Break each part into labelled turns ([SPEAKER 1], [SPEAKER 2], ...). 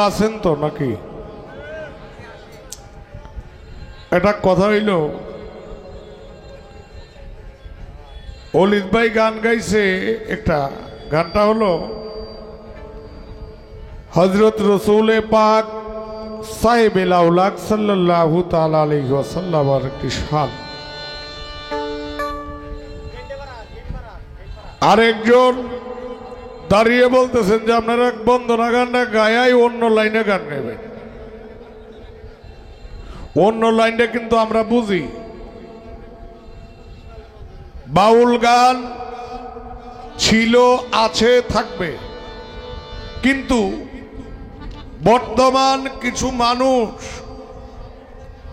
[SPEAKER 1] আছেন তো নাকি? এটা কথা হইল, অলিদ ভাই গান গাইছে একটা, গানটা হলো হযরত রসুল পাক সাহেবেল আউলাদ সাল্লাল্লাহু তাআলা আলাইহি ওয়াসাল্লামের একটি শান। আরেকজন দাঁড়িয়ে বলতেছেন যে আপনারা বন্দনা গানটা গায়াই অন্য লাইনে গান গাইবেন। অন্য লাইনটা কিন্তু আমরা বুঝি। বাউল গান ছিল, আছে, থাকবে, কিন্তু বর্তমান কিছু মানুষ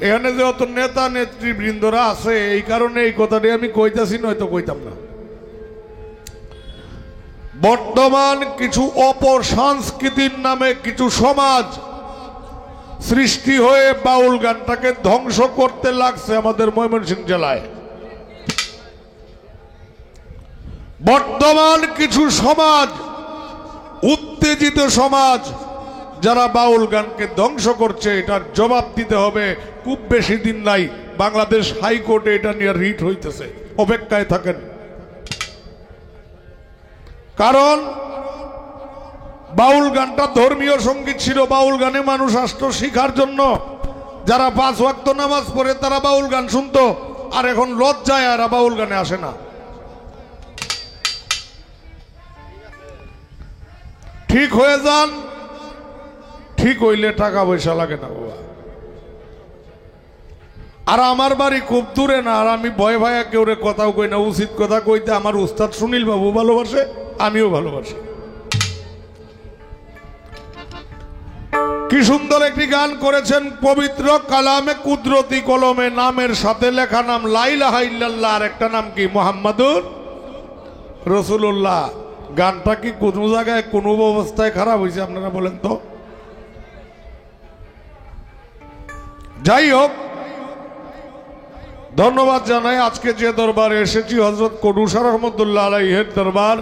[SPEAKER 1] এখানে যে অত নেতা নেতৃবৃন্দরা আছে, এই কারণে এই কথাটি আমি কইতাছি, নয়তো কইতাম না। বর্তমান কিছু অপসংস্কৃতির নামে কিছু সমাজ সৃষ্টি হয়ে বাউল গানটাকে ধ্বংস করতে লাগছে আমাদের ময়মনসিংহ জেলায়। বর্তমান কিছু সমাজ, উত্তেজিত সমাজ, যারা বাউল গানকে ধ্বংস করছে, এটার জবাব দিতে হবে। খুব বেশি দিন নাই, বাংলাদেশ হাইকোর্টে এটা নিয়ে রিট হইতেছে, অপেক্ষায় থাকেন। কারণ বাউল গানটা ধর্মীয় সঙ্গীত ছিল, বাউল গানে মানুষ আসতো শিখার জন্য। যারা 5 ওয়াক্ত নামাজ পড়ে তারা বাউল গান শুনতো, আর এখন লজ্জায় আর বাউল গানে আসে না। ঠিক হয়ে যান, ঠিক হইলে টাকা পয়সা লাগে না বাবা। আর আমার বাড়ি খুব দূরে না, আর আমি ভয় ভয়া কেউ কথাও কই না। উচিত কথা কইতে আমার উস্তাদ সুনীল বাবু ভালোবাসে, আমিও ভালোবাসি। কি সুন্দর একটি গান করেছেন, পবিত্র কালামে কুদরতি কলমে নামের সাথে লেখা নাম লা ইলাহা ইল্লাল্লাহ, আর একটা নাম কি মুহাম্মাদুর রাসূলুল্লাহ। গানটা কি কোনো জায়গায় কোনো অবস্থায় খারাপ হয়েছে আপনারা বলেন তো? যাই হোক, ধন্যবাদ জানাই। আজকে যে দরবারে এসেছি হযরত কডুসা রহমতুল্লাহ আলাইহির দরবার।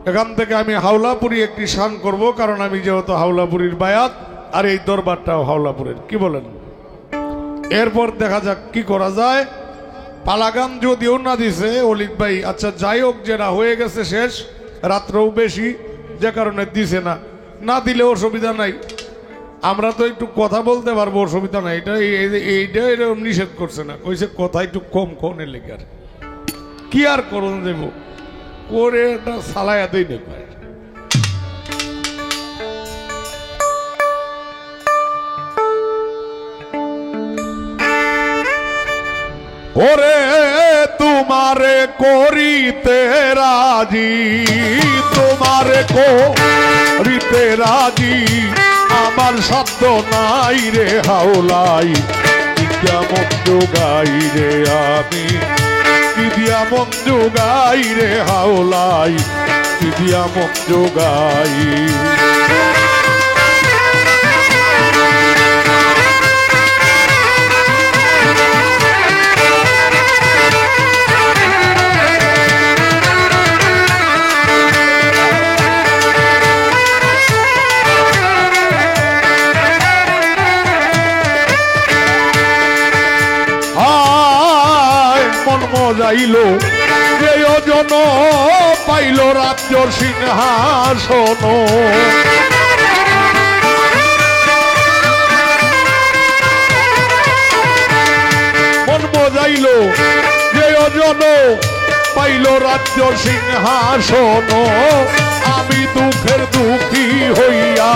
[SPEAKER 1] এখান থেকে আমি হাওলাপুরি একটি শান করব, কারণ আমি যেহেতু হাওলাপুরীর বায়াত, আর এই দরবারটাও হাওলাপুরের। কি বলেন? এরপর দেখা যাক কি করা যায়। পালাগান যদিও না দিছে অলিদ ভাই, আচ্ছা যাই হোক, যেটা হয়ে গেছে শেষ, রাত্রেও বেশি, যে কারণে দিছে না। না দিলে অসুবিধা নাই, আমরা তো একটু কথা বলতে পারবো, অসুবিধা নাই। এইটা এরকম নিষেধ করছে না, কইছে কথা একটু কম কোনে লেখার। কি আর করুন দেব, করে এটা সালাইয়া দেই না। ওরে তোমারে করিতে রাজি, তোমারে করিতে রাজি, আমার সাধ্য নাই রে হাওলাই, কেমন যোগাই রে আমি, কি দিয়া মন যোগাই রে হাওলাই, কি দিয়া মন যোগাই। যাইল যে জন পাইল রাজ্য সিংহাসন, মন মজাইল যে জন পাইল রাজ্য সিংহাসন, আমি দুঃখের দুঃখী হইয়া,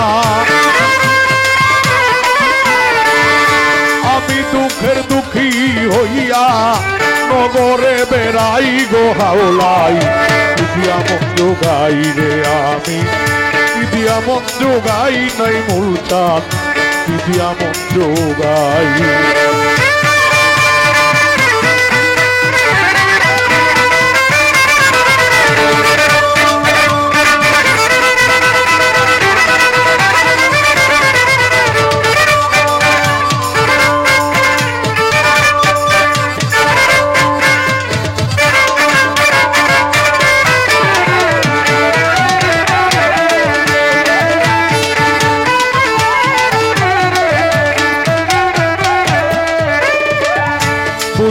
[SPEAKER 1] আমি দুঃখের দুঃখী হইয়া নগরে বেড়াই গো হাওলাই, দিয়া মন যোগাই রে আমি, দিয়া মন যোগাই নাই মুলতান, দিয়া মন যোগাই।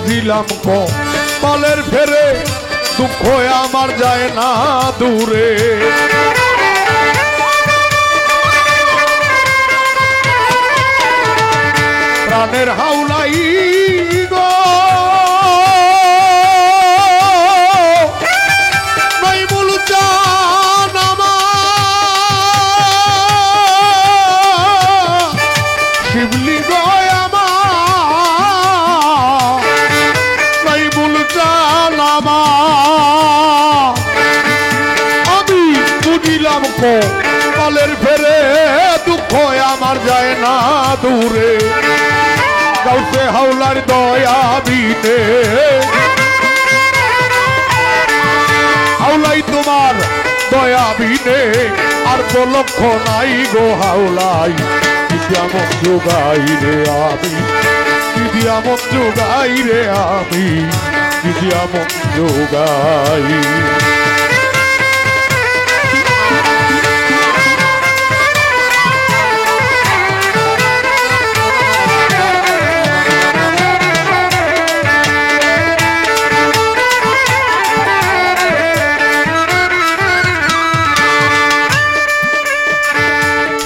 [SPEAKER 1] বুঝিলাম কপালের ফেরে দুঃখ আমার যায় না দূরে প্রাণের হাওলাই গো নাই মূল জান আমার শিবলি গয় আমার নাই মূল জান আমার আমি বুঝিলাম কপালের ফেরে দুঃখ আমার যায় না দূরে গাউসে হাওলার দয়া বিনে হাওলাই তোমার দয়া বিনে আর তো লক্ষ্য নাই গো হাওলাই কেমন যোগাই রে আমি কেমন যোগাই রে আমি কেমন যোগাই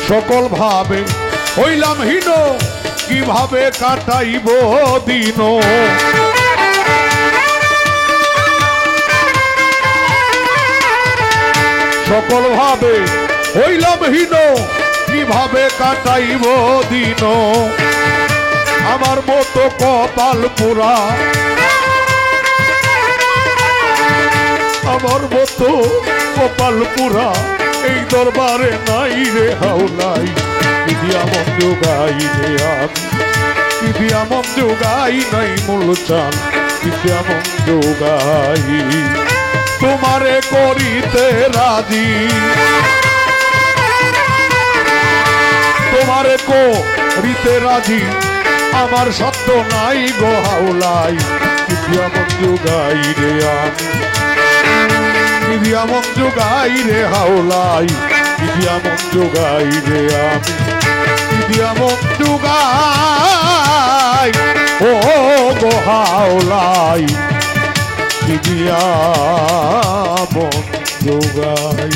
[SPEAKER 1] সকল ভাবে হইলাম হীন কিভাবে কাটাইব দিন সকল ভাবে হইলাম হীন কিভাবে কাটাইব দিন আমার মতো কপাল পুরা আমার মতো কপাল পুরা এই দরবারে নাই রে হাওলাই কেমন যোগাই রে আমি কেমন যোগাই নাই মূল চান কেমন যোগাই তোমারে করিতে রাজি তোমারে করিতে রাজি আমার সত্য নাই গো হাওলাই কেমন যোগাই রে আমি কেমন যোগাই রে হাওলাই কেমন যোগাই রে আমি কেমন যোগাই ও গো হাওলাই কেমন যোগাই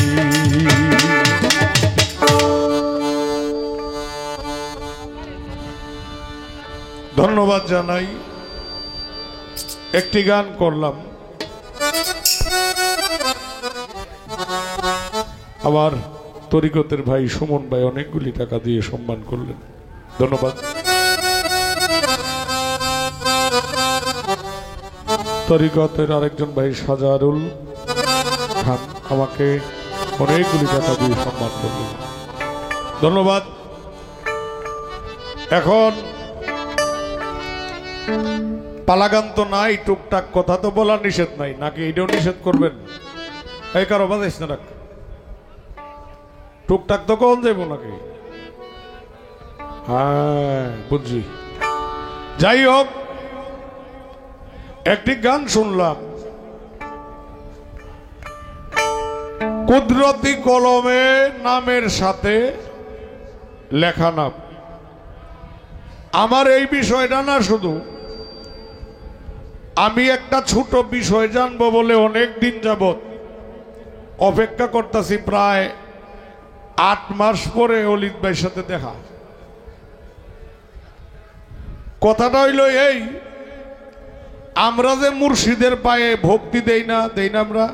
[SPEAKER 1] ধন্যবাদ জানাই একটি গান করলাম আমার তরিকতের ভাই সুমন ভাই অনেকগুলি টাকা দিয়ে সম্মান করলেন ধন্যবাদ তরিকতের আরেকজন ভাই সাজারুল খান আমাকে অনেকগুলি টাকা দিয়ে সম্মান করলেন ধন্যবাদ এখন পালাগান তো নাই টুকটাক কথা তো বলার নিষেধ নাই নাকি এটাও নিষেধ করবেন এই কারো বাজাইস না রাখ টুকটাক তো কোন যাইব নাকি হ্যাঁ বুঝছি যাই হোক একটি গান শুনলাম কুদরতি কলমে নামের সাথে লেখা নাম আমার এই বিষয়টা না শুধু আমি একটা ছোট বিষয় জানবো বলে অনেক দিন যাবত অপেক্ষা করতেছি প্রায় 8 মাস পরে অলিদ ভাইয়ের সাথে দেখা কথাটা হইল এই আমরা যে মুর্শিদের পায়ে ভক্তি দেই না আমরা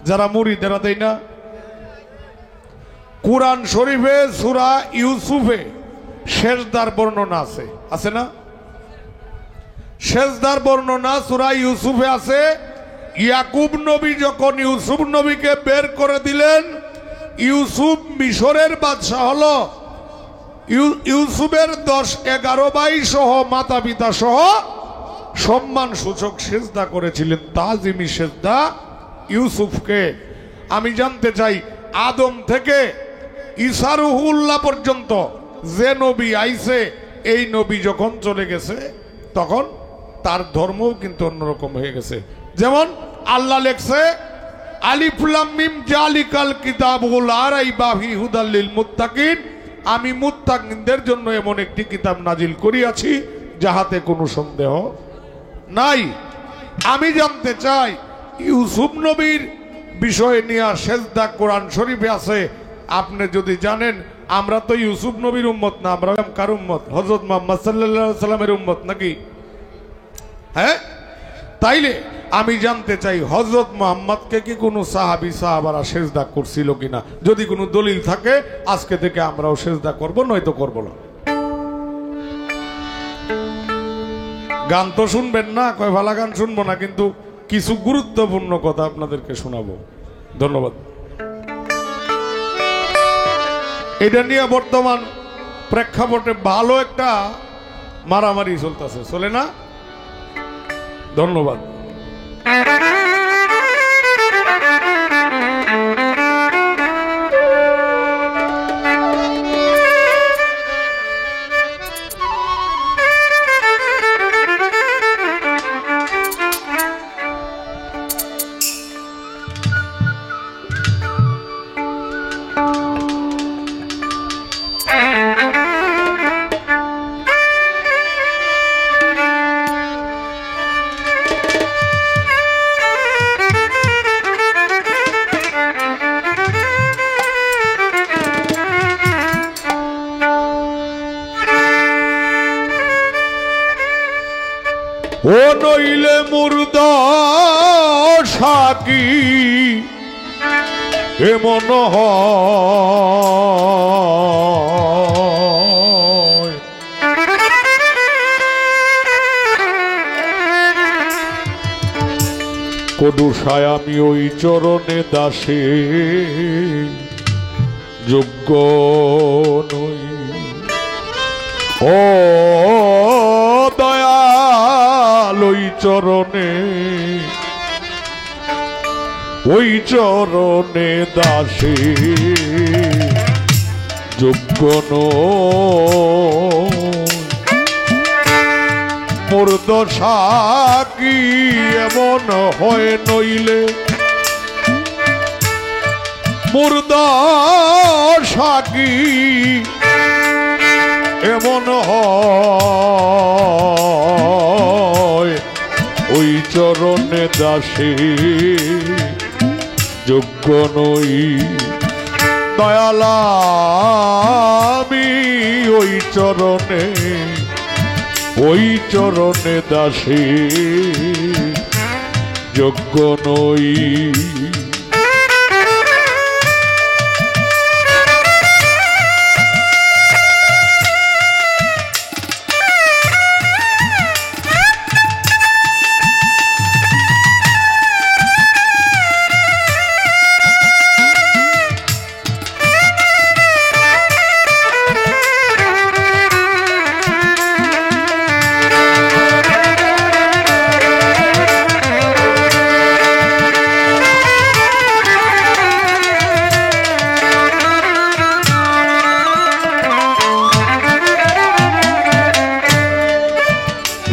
[SPEAKER 1] যারা মুরিদেরা দেই না কুরআন শরীফে সূরা ইউসুফে সেজদার বর্ণনা আছে না সেজদার বর্ণনা সূরা ইউসুফে আছে ইয়াকুব নবী যখন ইউসুফ নবীকে বের করে দিলেন ইউসুফ মিশরের বাদশাহ হলো ইউসুফের 10-11 ভাই সহ মাতা পিতা সহ সম্মান সূচক সেজদা করেছিলেন তাজিমি সেজদা ইউসুফকে আমি জানতে চাই আদম থেকে ঈসা রুহুল্লাহ পর্যন্ত যে নবী আইছে এই নবী যখন চলে গেছে তখন তার ধর্মও কিন্তু অন্যরকম হয়ে গেছে যেমন আল্লাহ লেখছে আলিফ লাম মিম জালিকাল কিতাবুল লা রাইবা ফিহি হুদাল লিল মুত্তাকিন আমি মুত্তাকিনদের জন্য এমন একটি কিতাব নাজিল করিয়াছি যাহাতে কোনো সন্দেহ নাই। আমি জানতে চাই ইউসুফ নবীর বিষয় নিয়ে সেজদা কোরআন শরীফে আছে, আপনি যদি জানেন। আমরা তো ইউসুফ নবীর উম্মত না, আমরা কার উম্মত? হযরত মুহাম্মদ সাল্লাল্লাহু আলাইহি সাল্লামের উম্মত নাকি? হ্যাঁ, তাইলে আমি জানতে চাই হযরত মুহাম্মদকে কি কোনো সাহাবারা সেজদা করছিল কিনা। যদি কোনো দলিল থাকে আজকে থেকে আমরাও সেজদা করব, নয়তো করব না। গান তো শুনবেন না, কয় ভালা গান শুনবো না, কিন্তু কিছু গুরুত্বপূর্ণ কথা আপনাদেরকে শোনাবো। ধন্যবাদ। এটা নিয়ে বর্তমান প্রেক্ষাপটে ভালো একটা মারামারি চলতেছে, চলে না? ধন্যবাদ। ও নইলে মুর্দা সাকি এমন হয়, কদুষায় আমি ওই চরণে দাসে যোগ্য নই। ও দয়াল ওই চরণে দাসে যোগ্য মোর দশা কি এমন হয় নইলে, মোর দশা কি এমন হয়, ওই চরণে দাসে যোগ্য নই। দয়ালা আমি ওই চরণে দাসে যোগ্য নই।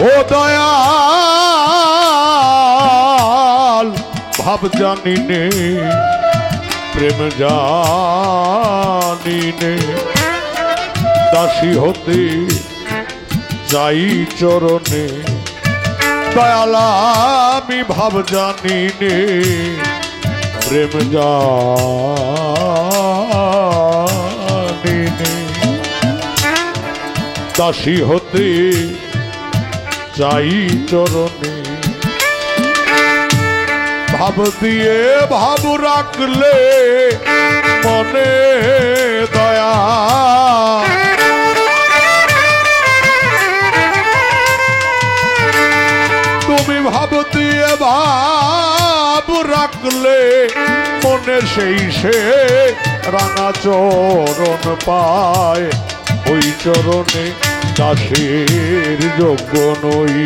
[SPEAKER 1] ও দয়াল ভাব জানি নে, প্রেম জানি নে, দাসী হতে যাই চরণে। দয়াল আমি ভাব জানি নে, প্রেম জানি নে, দাসী হতে যাই চরণে। ভাব দিয়ে ভাব রাখলে মনে দয়া, তুমি ভাব দিয়ে ভাব রাখলে মনে সেই সে রাঙা চরণ পায়। ওই চরণে দাসের যোগ্য নই।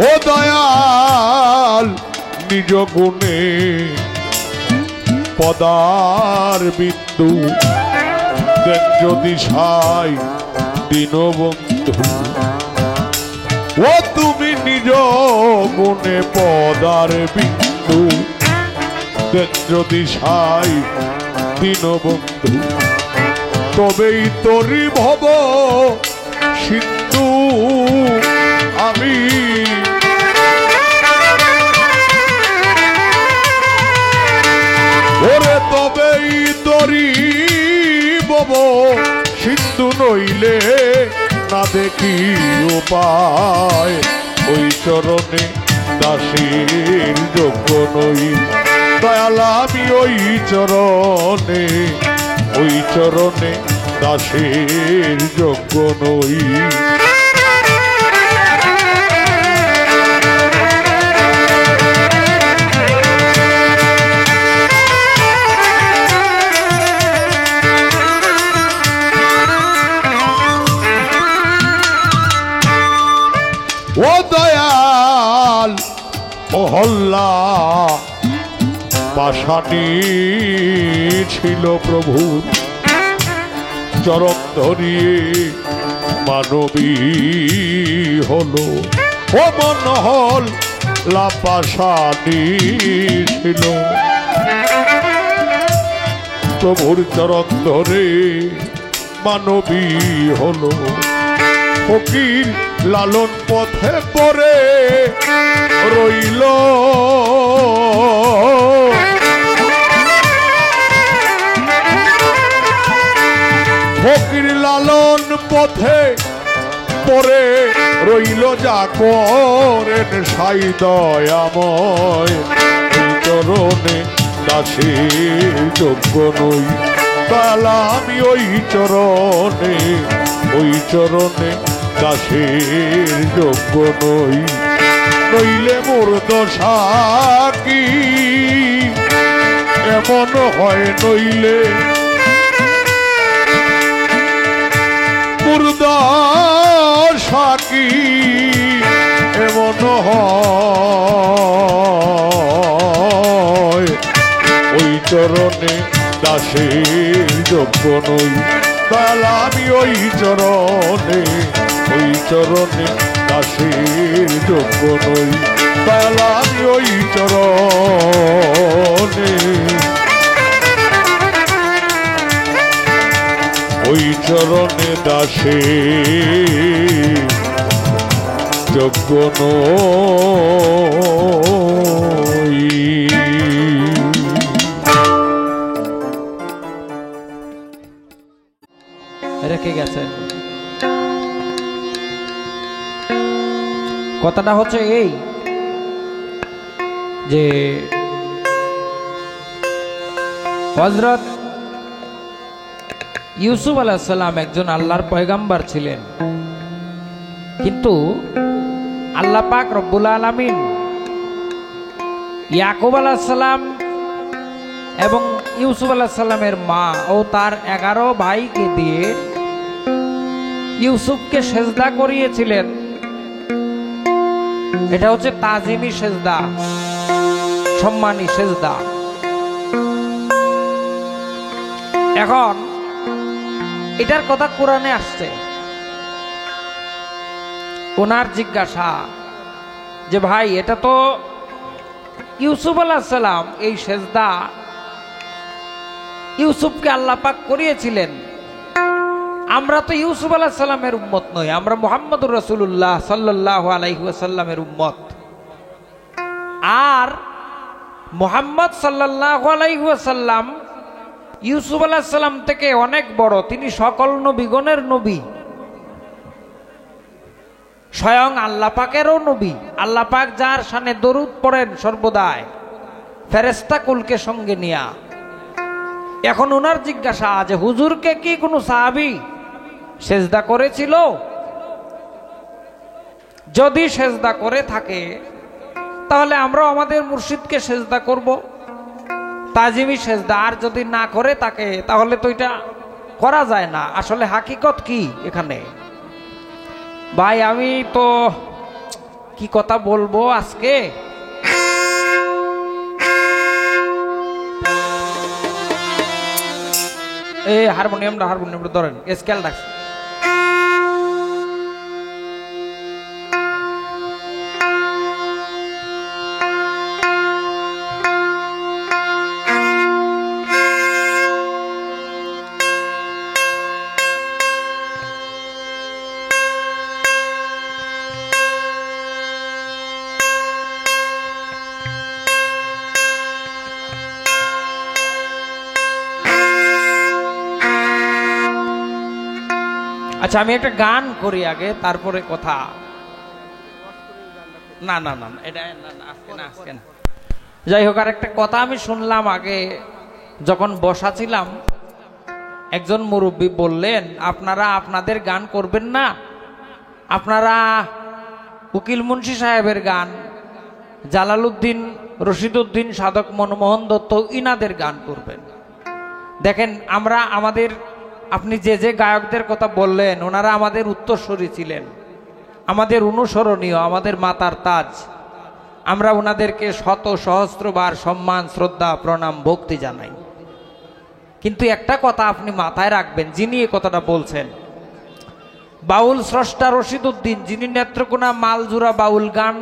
[SPEAKER 1] ও দয়াল নিজ গুণে পদার বিন্দু দেন যদি সাই দীনবন্ধু। ও তুমি নিজ গুণে পদার বিন্দু দেন যদি সাই দীনবন্ধু তবেই তোরি ভব সিন্ধু আমি ওরে তবেই তোরি ভব সিন্ধু নইলে না দেখি উপায় ওই চরণে দাসীর যোগ্য নই দয়াল আমি ওই চরণে দাসীর যোগ্য নই ও দয়াল মহল্লা পাশানি ছিল প্রভু চরণ ধরিয়ে মানবী হলো ও মনহল লাপাশানি ছিল প্রভুর চরণ ধরে মানবী হলো ফকির লালন পথে পরে রইল ফকির লালন পথে পরে রইল যা করেন সাই দয়াময় চরণে দাসীর যোগ্য নই তালা আমি ওই চরণে দাসীর যোগ্য নই নইলে মোর দশা কি এমন হয় নইলে মোর দশা কি এমন হয় ওই চরণে দাসীর যোগ্য নই তাহলে আমি ওই চরণে দাসীর যোগ্য নই তাহলে আমি ওই চরণে দাসীর যোগ্য নই
[SPEAKER 2] রেখে গেছেন। কথাটা হচ্ছে এই যে হযরত ইউসুফ আলাইহিস সালাম একজন আল্লাহর পয়গাম্বার ছিলেন, কিন্তু আল্লাহ পাক রব্বুল আলামিন ইয়াকুব আলাইহিস সালাম এবং ইউসুফ আলাইহিস সালামের মা ও তার 11 ভাইকে দিয়ে ইউসুফকে সেজদা করিয়েছিলেন। এটা হচ্ছে তাজিমি সেজদা, সম্মানী সেজদা। এখন এটার কথা কোরআনে আসছে। ওনার জিজ্ঞাসা যে ভাই এটা তো ইউসুফ আলাইহিস সালাম এই সেজদা ইউসুফকে আল্লাহ পাক করিয়েছিলেন, আমরা তো ইউসুফ আলাইহিস সালামের উম্মত নই, আমরা মুহাম্মদুর রাসূলুল্লাহ সাল্লাল্লাহু আলাইহি ওয়াসাল্লামের উম্মত। আর মুহাম্মদ সাল্লাল্লাহু আলাইহি ওয়াসাল্লাম ইউসুফ আলাইহিস সালাম থেকে অনেক বড়, তিনি সকল নবীগণের নবী, স্বয়ং আল্লাহ পাকেরও নবী। আল্লাহ পাক যার শানে দরুদ পড়েন সর্বদাই ফেরেশতা কুলকে সঙ্গে নিয়া। এখন ওনার জিজ্ঞাসা যে হুজুরকে কি কোনো সাহাবী সেজদা করেছিল? যদি সেজদা করে থাকে তাহলে আমরা আমাদের মুর্শিদকে সেজদা করব, তাজিমি সেজদা। আর যদি না করে থাকে তাহলে তো এটা করা যায় না। আসলে হাকিকত কি এখানে? ভাই আমি তো কি কথা বলবো আজকে, এই হারমোনিয়ামটা ধরেন, স্কেল ডাকছে। আচ্ছা আমি একটা গান করি আগে, তারপরে কথা। না না না এটা আজকে না। যাই হোক, আর একটা কথা আমি শুনলাম আগে যখন বসা ছিলাম, একজন মুরব্বী বললেন, আপনারা আপনাদের গান করবেন না, আপনারা উকিল মুন্সি সাহেবের গান, জালালউদ্দিন, রশিদউদ্দিন, সাধক মনমোহন দত্ত, ইনাদের গান করবেন। দেখেন আমরা আমাদের, আপনি যে যে গায়কদের কথা বললেন ওনারা আমাদের উত্তরসূরি ছিলেন, আমাদের অনুসরণীয়, আমাদের মাতার তাজ। আমরা ওনাদেরকে শত সহস্রবার সম্মান, শ্রদ্ধা, প্রণাম, ভক্তি জানাই। কিন্তু একটা কথা আপনি মাথায় রাখবেন, যিনি এই কথাটা বলছেন, বাউল স্রষ্টা রশিদউদ্দিন, যিনি নেত্রকোনা মালজুরা বাউল গান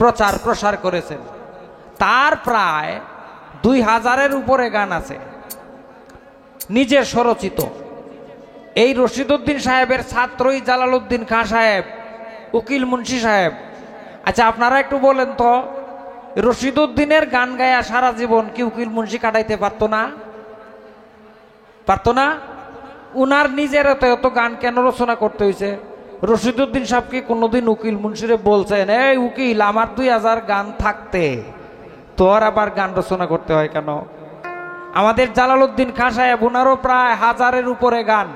[SPEAKER 2] প্রচার প্রসার করেছেন, তার প্রায় 2000-এর উপরে গান আছে নিজের স্বরচিত। এই রশিদউদ্দিন সাহেবের ছাত্রই জালালউদ্দিন খাঁ সাহেব, উকিল মুন্সি সাহেব। আচ্ছা আপনারা একটু বলেন তো, রশিদউদ্দিনের গান গায়া সারা জীবন কি উকিল মুন্সি কাটাইতে পারতো না? পারতো না? উনার নিজের এত গান কেন রচনা করতে হয়েছে? রশিদউদ্দিন সাহেব কি কোনোদিন উকিল মুন্সিরে বলছেন, এই উকিল আমার 2000 গান থাকতে তোর আবার গান রচনা করতে হয় কেন? আমাদের জালালউদ্দিন খাঁ সাহেব, উনারও প্রায় 1000-এর উপরে গান,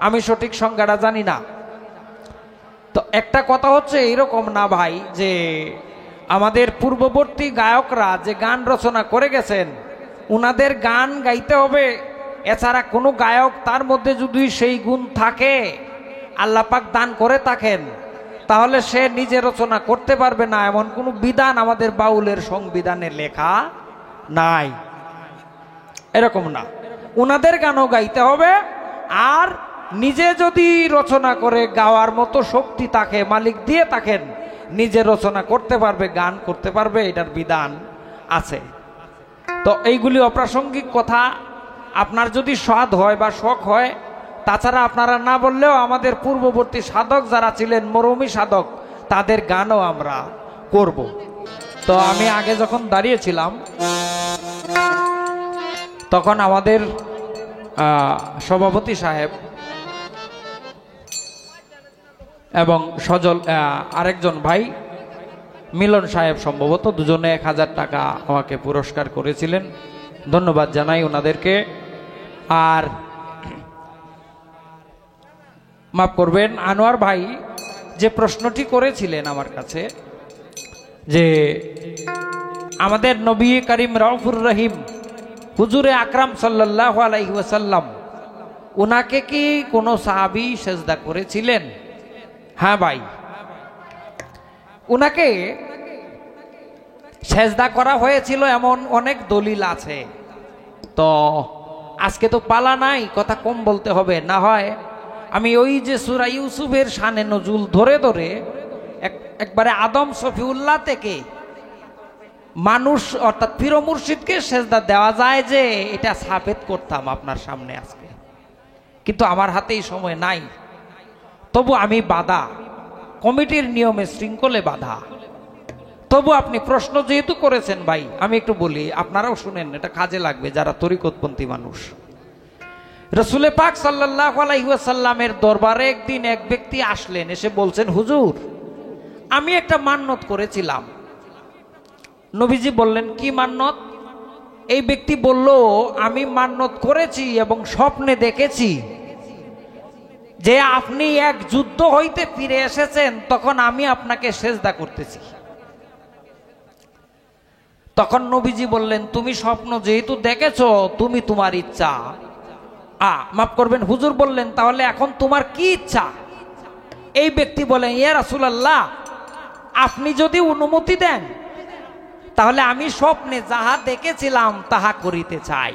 [SPEAKER 2] আমি সঠিক সংখ্যাটা জানি না। তো একটা কথা হচ্ছে এরকম না ভাই, যে আমাদের পূর্ববর্তী গায়করা যে গান রচনা করে গেছেন উনাদের গান গাইতে হবে, এছাড়া কোনো গায়ক তার মধ্যে যদি সেই গুণ থাকে, আল্লাহ পাক দান করে থাকেন, তাহলে সে নিজে রচনা করতে পারবে না, এমন কোনো বিধান আমাদের বাউলের সংবিধানে লেখা নাই। এরকম না, উনাদের গানও গাইতে হবে, আর নিজে যদি রচনা করে গাওয়ার মতো শক্তি তাকে মালিক দিয়ে থাকেন, নিজে রচনা করতে পারবে, গান করতে পারবে, এটার বিধান আছে। তো এইগুলি অপ্রাসঙ্গিক কথা, আপনার যদি স্বাদ হয় বা শখ হয়, তাছাড়া আপনারা না বললেও আমাদের পূর্ববর্তী সাধক যারা ছিলেন, মরমী সাধক, তাদের গানও আমরা করব। তো আমি আগে যখন দাঁড়িয়েছিলাম তখন আমাদের সভাপতি সাহেব এবং সজল আরেকজন ভাই মিলন সাহেব সম্ভবত, দুজনে 1000 টাকা আমাকে পুরস্কার করেছিলেন, ধন্যবাদ জানাই ওনাদেরকে। আর মাফ করবেন, আনোয়ার ভাই যে প্রশ্নটি করেছিলেন আমার কাছে, যে আমাদের নবী করিম রউফুর রহিম হুজুরে আকরাম সাল্লাল্লাহু আলাইহি ওয়াসাল্লাম, ওনাকে কি কোনো সাহাবী সেজদা করেছিলেন? হ্যাঁ ভাই, উনাকে সেজদা করা হয়েছিল এমন অনেক দলিল আছে। তো আজকে তো পালা নাই, কথা কম বলতে হবে, না হয় আমি ওই যে সূরা ইউসুফের শানে নজুল ধরে ধরে একবারে আদম সফিউল্লাহ থেকে মানুষ অর্থাৎ পীর মুর্শিদকে সেজদা দেওয়া যায় যে এটা সাবেত করতাম আপনার সামনে আজকে, কিন্তু আমার হাতেই সময় নাই। তবু আমি বাধা, কমিটির নিয়মে শৃঙ্খলে বাধা। তবু আপনি প্রশ্ন যেহেতু করেছেন ভাই, আমি একটু বলি, আপনারাও শুনেন, এটা কাজে লাগবে যারা তরিকতপন্থী মানুষ। রাসূল পাক সাল্লাল্লাহু আলাইহি ওয়াসাল্লামের দরবারে একদিন এক ব্যক্তি আসলেন, এসে বলছেন, হুজুর আমি একটা মান্যত করেছিলাম। নবীজি বললেন, কি মান্যত? এই ব্যক্তি বলল, আমি মান্যত করেছি এবং স্বপ্নে দেখেছি যে আপনি এক যুদ্ধ হইতে ফিরে এসেছেন, তখন আমি আপনাকে সেজদা করতেছি। তখন নবীজি বললেন, তুমি স্বপ্ন যেহেতু দেখেছো, তুমি তোমার ইচ্ছা। মাফ করবেন, হুজুর বললেন, তাহলে এখন তোমার কি ইচ্ছা? এই ব্যক্তি বলেন, ইয়া রাসূলুল্লাহ, আপনি যদি অনুমতি দেন তাহলে আমি স্বপ্নে যাহা দেখেছিলাম তাহা করিতে চাই।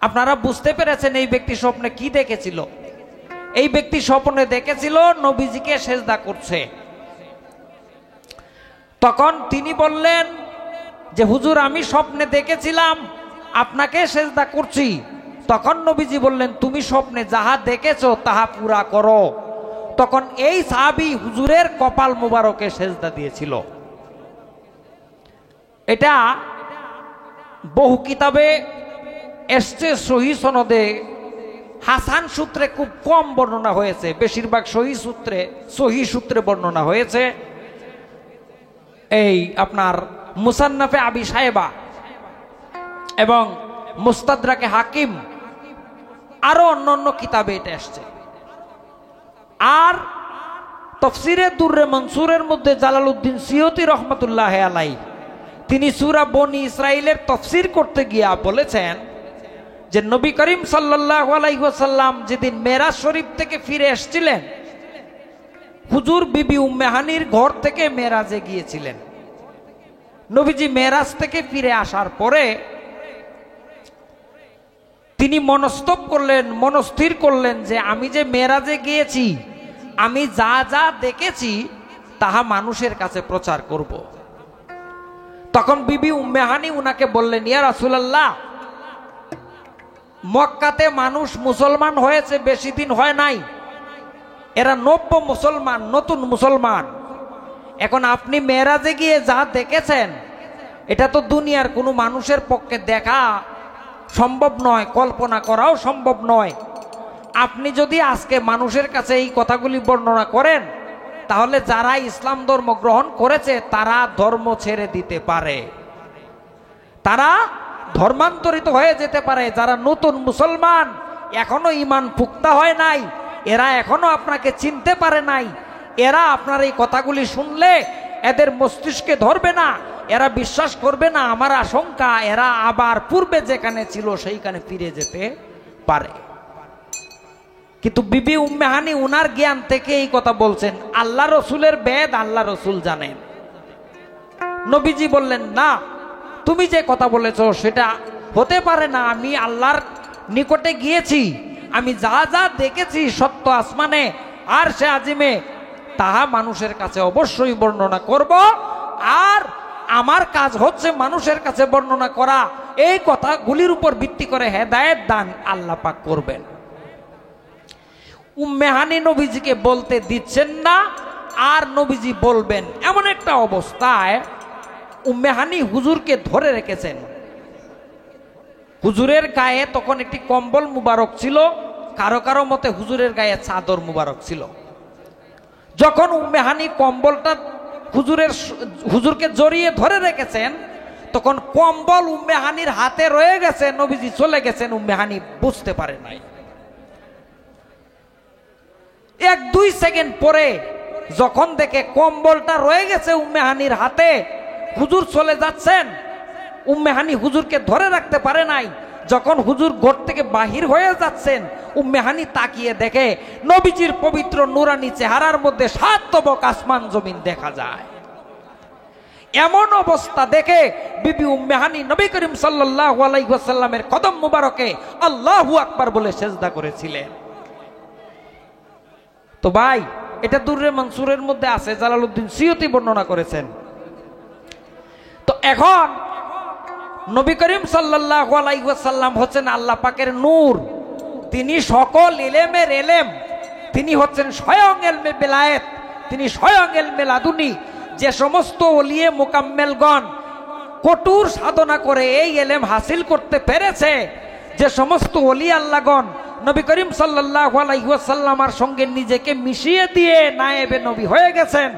[SPEAKER 2] আপনারা বুঝতে পেরেছেন এই ব্যক্তি স্বপ্নে কি দেখেছিল? এই ব্যক্তি স্বপ্নে দেখেছিল নবীজিকে সেজদা করছে। তখন তিনি বললেন যে হুজুর আমি স্বপ্নে দেখেছিলাম আপনাকে সেজদা করছি। তখন নবীজি বললেন, তুমি স্বপ্নে যাহা দেখেছো তাহা পুরা করো। তখন এই সাহাবী হুজুরের কপাল মোবারকে সেজদা দিয়েছিল। এটা বহু কিতাবে এসছে, সহিহ সনদে হাসান সূত্রে খুব কম বর্ণনা হয়েছে, বেশিরভাগ সহিহ সূত্রে বর্ণনা হয়েছে। এই আপনার মুসান্নাফে আবি সাহেবা এবং মুস্তাদরাকে হাকিম আরো অন্যান্য কিতাবে এটা আসছে। আর তফসিরে দুররে মনসুরের মধ্যে জালালউদ্দিন সিয়ুতি রহমতুল্লাহ আলাইহি তিনি সূরা বনি ইসরাইলের তফসির করতে গিয়া বলেছেন যে নবী করিম সাল্লাল্লাহু আলাইহি ওয়াসাল্লাম যেদিন মেরাজ শরীফ থেকে ফিরে এসেছিলেন, হুজুর বিবি উম্মে হানির ঘর থেকে মেরাজে গিয়েছিলেন। নবীজি মেরাজ থেকে ফিরে আসার পরে তিনি মনস্থির করলেন যে আমি যে মেরাজে গিয়েছি, আমি যা যা দেখেছি তাহা মানুষের কাছে প্রচার করব। তখন বিবি উম্মে হানি উনাকে বললেন, ইয়া রাসূলুল্লাহ, মক্কাতে মানুষ মুসলমান হয়েছে বেশি দিন হয় নাই, এরা নব্য মুসলমান, নতুন মুসলমান। এখন আপনি মেরাজে গিয়ে যা দেখেছেন এটা তো দুনিয়ার কোনো মানুষের পক্ষে দেখা সম্ভব নয়, কল্পনা করাও সম্ভব নয়। আপনি যদি আজকে মানুষের কাছে এই কথাগুলি বর্ণনা করেন, তাহলে যারা ইসলাম ধর্ম গ্রহণ করেছে তারা ধর্ম ছেড়ে দিতে পারে, তারা ধর্মান্তরিত হয়ে যেতে পারে। যারা নতুন মুসলমান, এখনো ঈমান পুক্তা হয় নাই, এরা এখনো আপনাকে চিনতে পারে নাই, এরা আপনার এই কথাগুলি শুনলে এদের মস্তিষ্কে ধরবে না, এরা বিশ্বাস করবে না। আমার আশঙ্কা এরা আবার পূর্বে যেখানে ছিল সেইখানে ফিরে যেতে পারে। কিন্তু বিবি উম্মে হানি উনার জ্ঞান থেকে এই কথা বলছেন। আল্লাহ রসুলের বেদ আল্লাহ রসুল জানেন। নবীজি বললেন, না, তুমি যে কথা বলেছো সেটা হতে পারে না। আমি আল্লাহর নিকটে গিয়েছি, আমি যা যা দেখেছি সত্য আসমানে আর সে আজিমে, তাহা মানুষের কাছে অবশ্যই বর্ণনা করব। আর আমার কাজ হচ্ছে মানুষের কাছে বর্ণনা করা। এই কথাগুলির উপর ভিত্তি করে হেদায়েত দান আল্লাহ পাক করবেন। উম্মে হানি নবীজিকে বলতে দিচ্ছেন না, আর নবীজি বলবেন এমন একটা অবস্থায় উম্মে হানি হুজুরকে ধরে রেখেছেন। হুজুরের গায়ে তখন একটি কম্বল মুবারক ছিল, কারো কারো মতে হুজুরের গায়ে চাদর মুবারক ছিল। যখন উম্মে হানি কম্বলটা হুজুরকে জড়িয়ে ধরে রেখেছেন, তখন কম্বল উম্মে হানির হাতে রয়ে গেছে, নবীজি চলে গেছেন, উম্মে হানি বুঝতে পারে নাই। 1-2 সেকেন্ড পরে যখন দেখে কম্বলটা রয়ে গেছে উম্মে হানির হাতে, হুজুর চলে যাচ্ছেন, উম্মে হানি হুজুরকে ধরে রাখতে পারে নাই। যখন হুজুর ঘর থেকে বাহির হয়ে যাচ্ছেন, উম্মে হানি তাকিয়ে দেখে নবীজির পবিত্র নুরানি চেহারার মধ্যে 7 তবক আসমান জমিন দেখা যায়। এমন অবস্থা দেখে বিবি উম্মে হানি নবী করিম সাল্লাল্লাহু আলাইহি ওয়াসাল্লামের কদম মুবারকে আল্লাহু আকবার বলে সেজদা করেছিলেন। তো ভাই, এটা দুররে মনসুরের মধ্যে আছে, জালালউদ্দিন সিয়ুতি বর্ণনা করেছেন। তো এখন নবী করিম সাল্লাল্লাহু আলাইহি ওয়াসাল্লাম হচ্ছেন আল্লাহ পাকের নূর, তিনি সকল ইলমের ইলম, তিনি হচ্ছেন স্বয়ং ইলমে বেলায়েত, তিনি স্বয়ং ইলমে লাদুনি। যে সমস্ত ওলিয়ে মুকাম্মেলগণ কঠোর সাধনা করে এই ইলম হাসিল করতে পেরেছে, যে সমস্ত ওলি আল্লাহগণ নবী করিম সাল্লাল্লাহু আলাইহি ওয়াসাল্লামের সঙ্গে নিজেকে মিশিয়ে দিয়ে নায়েবে নবী হয়ে গেছেন,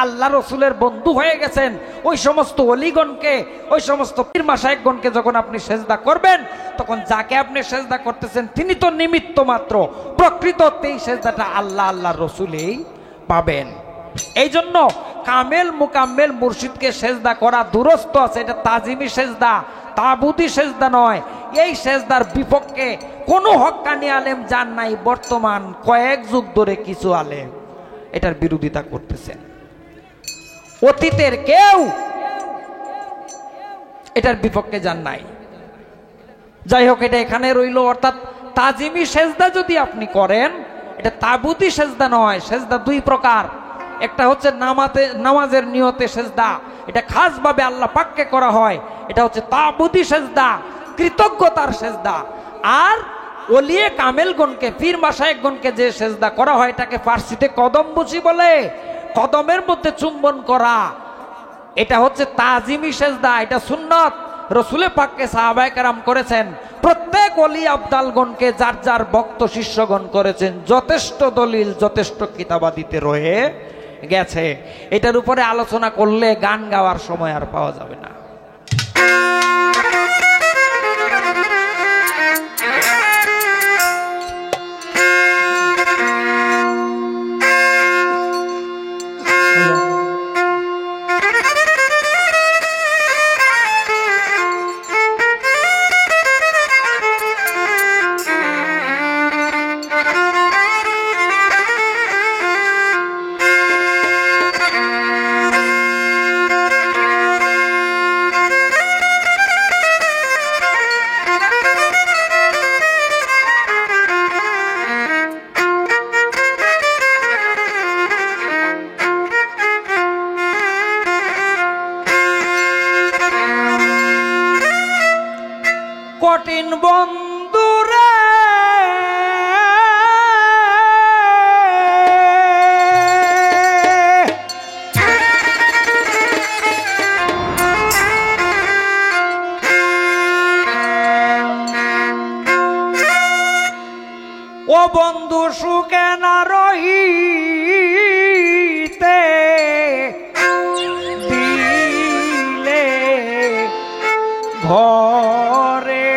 [SPEAKER 2] আল্লাহ রসুলের বন্ধু হয়ে গেছেন, ওই সমস্ত ওলিগণকে, ওই সমস্ত পীর মাশায়েখগণকে যখন আপনি সেজদা করবেন, তখন যাকে আপনি সেজদা করতেছেন তিনি তো নিমিত্ত মাত্র, প্রকৃততেই সেজদাটা আল্লাহ আল্লাহ রসুলেই পাবেন। এই জন্য কামেল মুকাম্মেল মুর্শিদকে সেজদা করা দুরস্ত আছে। এটা তাজিমি সেজদা, তাবুদি সেজদা নয়। এই সেজদার বিপক্ষে কোনো হক্কানি আলেম যান নাই। বর্তমান কয়েক যুগ ধরে কিছু আলেম এটার বিরোধিতা করতেছেন, অতীতের কেউ এটার বিপক্ষে যান নাই। যাই হোক, এটা এখানে রইল। অর্থাৎ তাজিমি সেজদা যদি আপনি করেন, এটা তাবুদি সেজদা নয়। সেজদা 2 প্রকার। একটা হচ্ছে নামাজের নিয়তে সেজদা, এটা খাসভাবে আল্লাহ পাককে করা হয়, এটা হচ্ছে তাবুদি সেজদা, কৃতজ্ঞতার সেজদা। আর ওলিয়ে কামেলগণকে, পীর মাশায়েখগণকে যে সেজদা করা হয়, এটাকে ফার্সিতে কদম বুঝি বলে, কদমের মধ্যে চুম্বন করা, এটা হচ্ছে তাজিমি সেজদা, এটা সুন্নত। রসুলে পাককে সাহাবায়ে কেরাম করেছেন, প্রত্যেক ওলি আবদালগণকে যার যার ভক্ত শিষ্যগণ করেছেন। যথেষ্ট দলিল, যথেষ্ট কিতাবাদিতে রয়ে গেছে। এটার উপরে আলোচনা করলে গান গাওয়ার সময় আর পাওয়া যাবে না। কঠিন বন্ধুরে ও বন্ধু সুখে না রহিতে দিলে ঘরে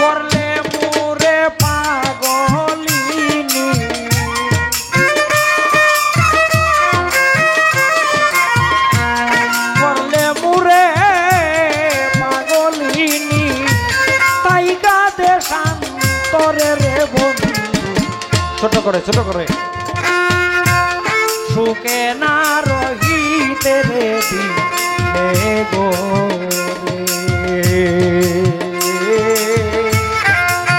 [SPEAKER 2] করলে মুরে পাগলিনী করলে মুরে পাগলিনী তাই কাঁদে শান্তরে রে বন্ধু। ছোট করে ছোট করে সুখে না রহিতে রে দিলে গো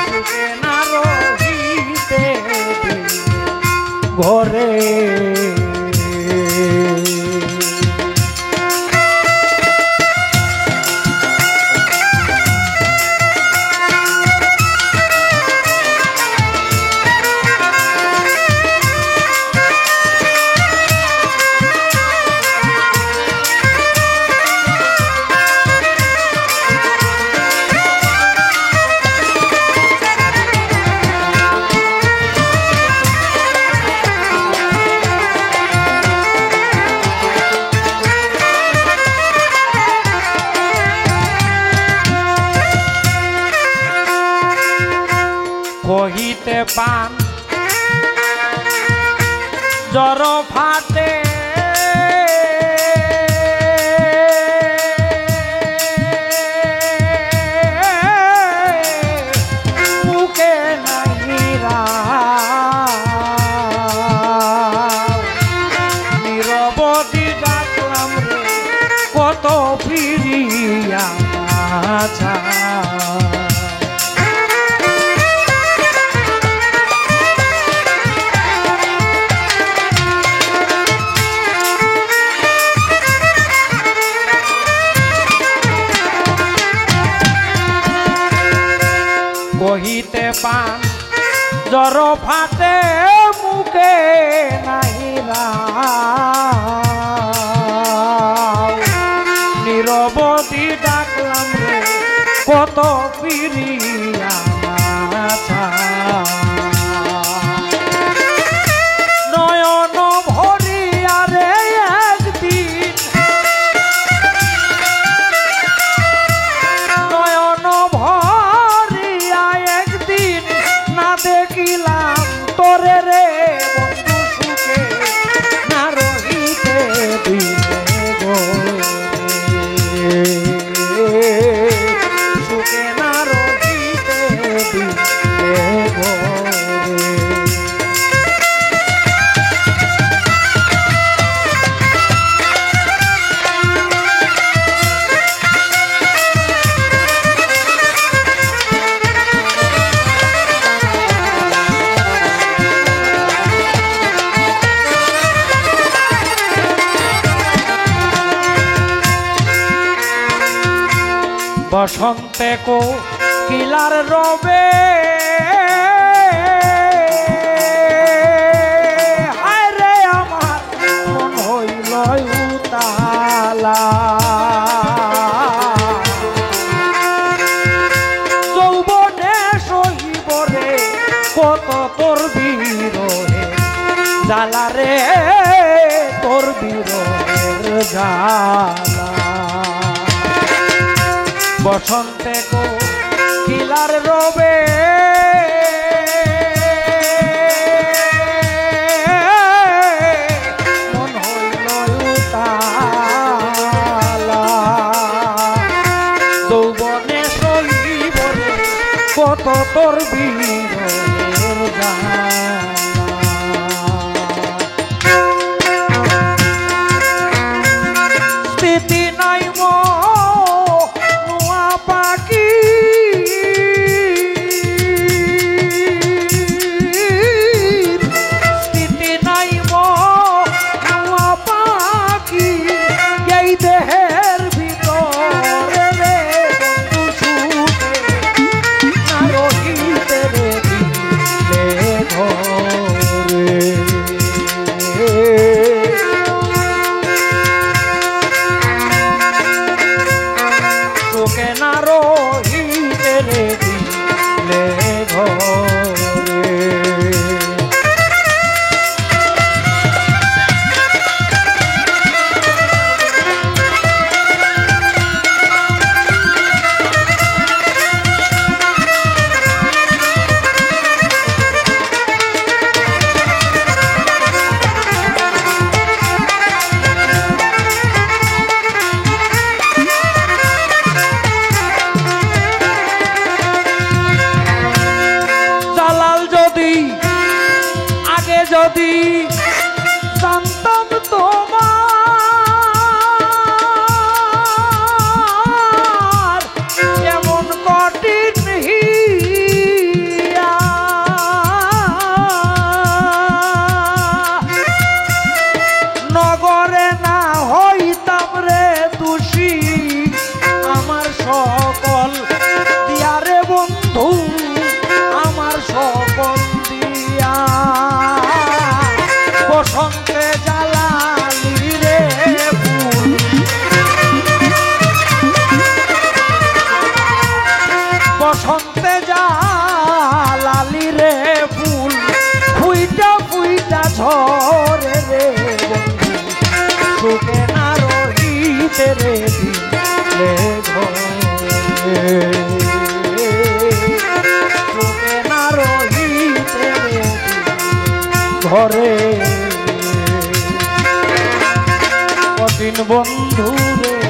[SPEAKER 2] সুখে না রহিতে দিলে ঘরে কহিতে পান জ্বর ফাটে মুখে নাহিরা নিরবধি ডাকলাম রে কত ফিরিয়া যা কহিতে পান জ্বর ফাটে মুখে নাহিরা নিরবধি ডাকলাম রে কত ফিরিয়া নয়ন ভরিয়া রে একদিন নয়ন ভরিয়া একদিন না দেখিলাম তোরে রে বন্ধু সুখে না রহিতে দিলে গো সুখে না রহিতে দিলে গো বসন্তে কো কিলার রবে হায় রে আমার মন হইল উতালা যৌবনে সহিব রে কত তোর বিরহে জ্বালা রে তোর বিরহের জ্বালা বসন্তে কো কিলার রবে মন হইল উতালা যৌবনে সহিব রে কত তোর বিরহের জ্বালা স্থিতি নাই নোয়া পাখি স্থিতি নাই নোয়া পাখি এই দেহের ভিতরে রে বন্ধু সুখে না রহিতে রে দিলে ঘরে তোকে না রহিতে রে দিলে ঘরে যদি জানতাম তোমার এমন কঠিন হিয়া নগরে না হইতাম রে দোষী আমার সকল দিয়া রে বন্ধু আমার সকল দিয়া বসন্তে জ্বালালি রে ফুল বসন্তে জ্বালালি রে ফুল ফুইটা ফুইটা ঝরে রে বন্ধু সুখে না রহিতে রে দিলে ঘরে সুখে না রহিতে রে ঘরে কঠিন বন্ধু রে